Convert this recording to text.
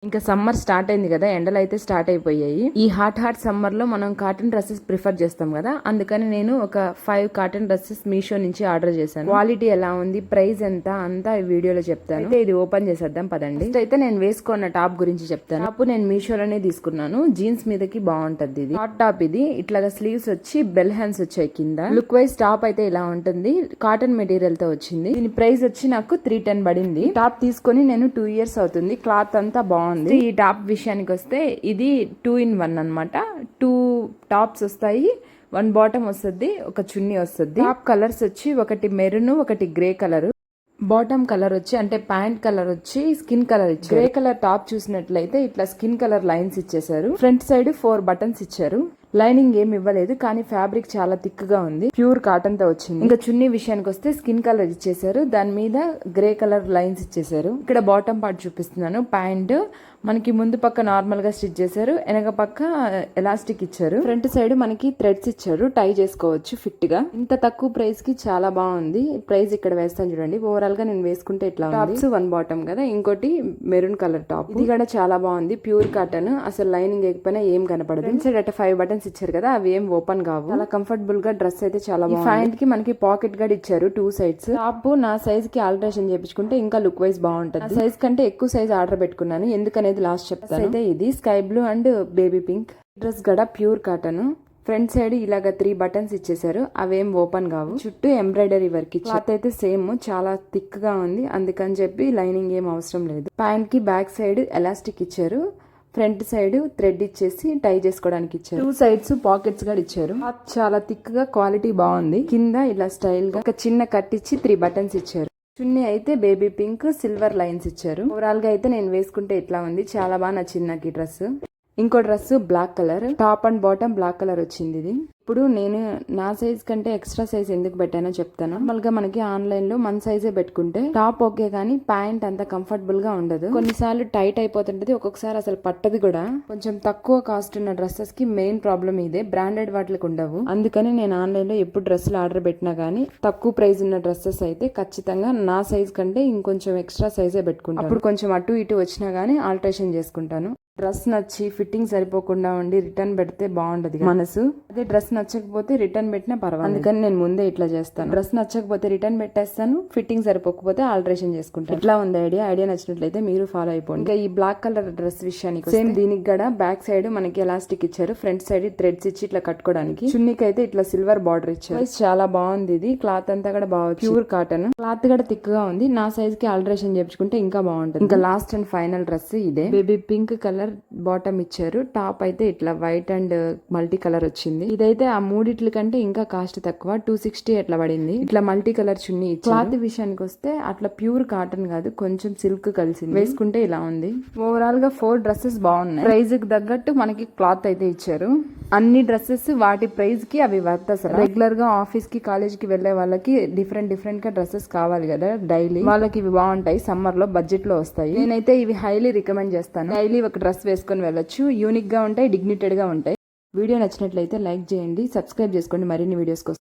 ఇంకా summer start అయింది కదా, ఎండలు అయితే స్టార్ట్ అయిపోయాయి. ఈ హాట్ సమ్మర్ లో మనం కాటన్ డ్రెస్సెస్ ప్రిఫర్ చేస్తాం కదా, అందుకని నేను ఒక 5 కాటన్ డ్రెస్సెస్ మీషో నుంచి ఆర్డర్ చేశాను. క్వాలిటీ ఎలా ఉంది, ప్రైస్ ఎంత అంతా ఈ వీడియోలో చెప్తాను. అయితే ఇది ఓపెన్ చేసేద్దాం పదండి. అయితే నేను వేసుకున్న టాప్ గురించి చెప్తాను. టాప్ నేను మీషోలోనే తీసుకున్నాను, జీన్స్ మీదకి బాగుంటది. ఇది హాట్ టాప్, ఇది ఇట్లాగా స్లీవ్స్ వచ్చి బెల్ హ్యాండ్స్ వచ్చాయి కింద. లుక్ వైజ్ టాప్ అయితే ఇలా ఉంటుంది, కాటన్ మెటీరియల్ తో వచ్చింది. దీని ప్రైస్ వచ్చి నాకు 310 పడింది. టాప్ తీసుకొని నేను 2 years అవుతుంది. క్లాత్ అంతా బాగుంది. ఈ టాప్ విషయానికి వస్తే ఇది 2 in 1 అన్నమాట. 2 టాప్స్ వస్తాయి, 1 బాటమ్ వస్తుంది, ఒక చున్నీ వస్తుంది. టాప్ కలర్స్ వచ్చి ఒకటి మెరూన్, ఒకటి గ్రే కలర్. బాటమ్ కలర్ వచ్చి అంటే ప్యాంట్ కలర్ వచ్చి స్కిన్ కలర్ ఇచ్చారు. గ్రే కలర్ టాప్ చూసినట్లయితే ఇట్లా స్కిన్ కలర్ లైన్స్ ఇచ్చేసారు. ఫ్రంట్ సైడ్ 4 buttons ఇచ్చారు. లైనింగ్ ఏమి ఇవ్వలేదు, కానీ ఫ్యాబ్రిక్ చాలా థిక్ గా ఉంది. ప్యూర్ కాటన్ తో వచ్చింది. ఇంకా చున్నీ విషయానికి వస్తే స్కిన్ కలర్ ఇచ్చేసారు, దాని మీద గ్రే కలర్ లైన్స్ ఇచ్చేసారు. ఇక్కడ బాటమ్ పార్ట్ చూపిస్తున్నాను. ప్యాంట్ మనకి ముందు పక్క నార్మల్ గా స్టిచ్ చేశారు, వెనక పక్క ఎలాస్టిక్ ఇచ్చారు. ఫ్రంట్ సైడ్ మనకి థ్రెడ్స్ ఇచ్చారు, టై చేసుకోవచ్చు ఫిట్ గా. ఇంత తక్కువ ప్రైస్ కి చాలా బాగుంది. ప్రైస్ ఇక్కడ వేస్తాను చూడండి. ఓవరాల్ గా నేను వేసుకుంటే ఇట్లా టాప్స్ 1 బాటమ్ కదా, ఇంకోటి మెరూన్ కలర్ టాప్. ఇది కూడా చాలా బాగుంది, ప్యూర్ కాటన్, అసలు లైనింగ్ ఎక్కిపోయినా ఏం కనపడదు. ఫ్రంట్ సైడ్ అంటే 5 buttons ఇచ్చారు కదా, అవి ఏం ఓపెన్ కావు. చాలా కంఫర్టబుల్ గా డ్రెస్ అయితే చాలా బాగుంది. ప్యాంట్ కి మనకి పాకెట్ గార్డ్ ఇచ్చారు 2 sides. టాప్ నా సైజ్ కి ఆల్టరేషన్ చేయించుకుంటే ఇంకా లుక్ వైజ్ బాగుంటది. సైజ్ కంటే ఎక్కువ సైజ్ ఆర్డర్ పెట్టుకున్నాను, ఎందుకనేది లాస్ట్ చెప్తాను. అయితే ఇది sky blue and baby pink. Dress కూడా ప్యూర్ కాటన్. ఫ్రంట్ సైడ్ ఇలాగా 3 buttons ఇచ్చేసారు, అవేం ఓపెన్ కావు. చుట్టూ ఎంబ్రాయిడరీ వర్క్ ఇచ్చారు. క్లాత్ అయితే సేమ్, చాలా థిక్ గా ఉంది, అందుకని చెప్పి లైనింగ్ ఏం అవసరం లేదు. ప్యాంట్ కి బ్యాక్ సైడ్ ఎలాస్టిక్ ఇచ్చారు, ఫ్రంట్ సైడ్ థ్రెడ్ ఇచ్చేసి టై చేసుకోవడానికి ఇచ్చారు. 2 sides పాకెట్స్ కూడా ఇచ్చారు. చాలా థిక్ గా, క్వాలిటీ బాగుంది. కింద ఇలా స్టైల్ గా ఒక చిన్న కట్ ఇచ్చి 3 buttons ఇచ్చారు. చున్నీ అయితే బేబీ పింక్, సిల్వర్ లైన్స్ ఇచ్చారు. ఓవరాల్ గా అయితే నేను వేసుకుంటే ఇట్లా ఉంది, చాలా బాగా నచ్చింది నాకు ఈ డ్రెస్. ఇంకో dress black colour, top and bottom black colour వచ్చింది. ఇది ఇప్పుడు నేను నా సైజ్ కంటే ఎక్స్ట్రా సైజ్ ఎందుకు పెట్టానో చెప్తాను. నార్మల్ గా మనకి ఆన్లైన్ లో మన సైజే పెట్టుకుంటే టాప్ ఓకే, కానీ ప్యాంట్ అంత కంఫర్టబుల్ గా ఉండదు. కొన్నిసార్లు టైట్ అయిపోతుంటది, ఒక్కొక్కసారి అసలు పట్టది కూడా. కొంచెం తక్కువ కాస్ట్ ఉన్న డ్రెస్సెస్ కి మెయిన్ ప్రాబ్లం ఇదే, బ్రాండెడ్ వాటికి ఉండవు. అందుకని నేను ఆన్లైన్ లో ఎప్పుడు డ్రెస్సులు ఆర్డర్ పెట్టినా గానీ తక్కువ ప్రైస్ ఉన్న డ్రెస్సెస్ అయితే ఖచ్చితంగా నా సైజ్ కంటే ఇంకొంచెం ఎక్స్ట్రా సైజే పెట్టుకుంటాను. అప్పుడు కొంచెం అటు ఇటు వచ్చినా గానీ ఆల్టరేషన్ చేసుకుంటాను. డ్రెస్ నచ్చి ఫిట్టింగ్ సరిపోకుండా ఉండి రిటర్న్ పెడితే బాగుండదు మనసు. అదే డ్రెస్ నచ్చకపోతే రిటర్న్ పెట్టినా పర్వాలేదు, అందుకని నేను ముందే ఇట్లా చేస్తాను. డ్రెస్ నచ్చకపోతే రిటర్న్ పెట్టేస్తాను, ఫిట్టింగ్ సరిపోకపోతే ఆల్టరేషన్ చేసుకుంటాను. ఇట్లా ఉంది ఐడియా నచ్చినట్లయితే మీరు ఫాలో అయిపోండి. ఇంకా ఈ బ్లాక్ కలర్ డ్రెస్ విషయానికి సేమ్, దీనికి కూడా బ్యాక్ సైడ్ మనకి ఎలాస్టిక్ ఇచ్చారు, ఫ్రంట్ సైడ్ థ్రెడ్స్ ఇచ్చి ఇట్లా కట్టుకోవడానికి. చున్నీకి అయితే ఇట్లా సిల్వర్ బార్డర్ ఇచ్చారు. చాలా బాగుంది. ఇది క్లాత్ అంతా కూడా బాగా ప్యూర్ కాటన్, క్లాత్ కూడా థిక్ గా ఉంది. నా సైజ్ కి ఆల్టరేషన్ చేయించుకుంటే ఇంకా బాగుంటుంది. ఇంకా లాస్ట్ అండ్ ఫైనల్ డ్రెస్ ఇదే, బేబీ పింక్ కలర్ బాటమ్ ఇచ్చారు. టాప్ అయితే ఇట్లా వైట్ అండ్ మల్టీ కలర్ వచ్చింది. ఇదైతే ఆ మూడిట్ల కంటే ఇంకా కాస్ట్ తక్కువ, 260 ఎట్లా పడింది. ఇట్లా మల్టీ కలర్ చున్నీ. క్లాత్ విషయానికి వస్తే అట్లా ప్యూర్ కాటన్ కాదు, కొంచెం సిల్క్ కలిసింది. వేసుకుంటే ఇలా ఉంది. ఓవరాల్ గా 4 డ్రెస్సెస్ బాగున్నాయి. ప్రైస్ కి తగ్గట్టు మనకి క్లాత్ అయితే ఇచ్చారు. అన్ని డ్రెస్సెస్ వాటి ప్రైస్ కి అవి వర్త్. అసలు రెగ్యులర్ గా ఆఫీస్ కి కాలేజ్ కి వెళ్లే వాళ్ళకి డిఫరెంట్ గా డ్రెస్సెస్ కావాలి కదా డైలీ, వాళ్ళకి ఇవి బాగుంటాయి. సమ్మర్ లో బడ్జెట్ లో వస్తాయి. నేనైతే ఇవి హైలీ రికమెండ్ చేస్తాను. డైలీ ఒక డ్రెస్ వేసుకొని వెళ్ళొచ్చు, యూనిక్ గా ఉంటాయి, డిగ్నిటెడ్ గా ఉంటాయి. వీడియో నచ్చినట్లయితే లైక్ చేయండి, సబ్స్క్రైబ్ చేసుకోండి మరిన్ని వీడియోస్ కోసం.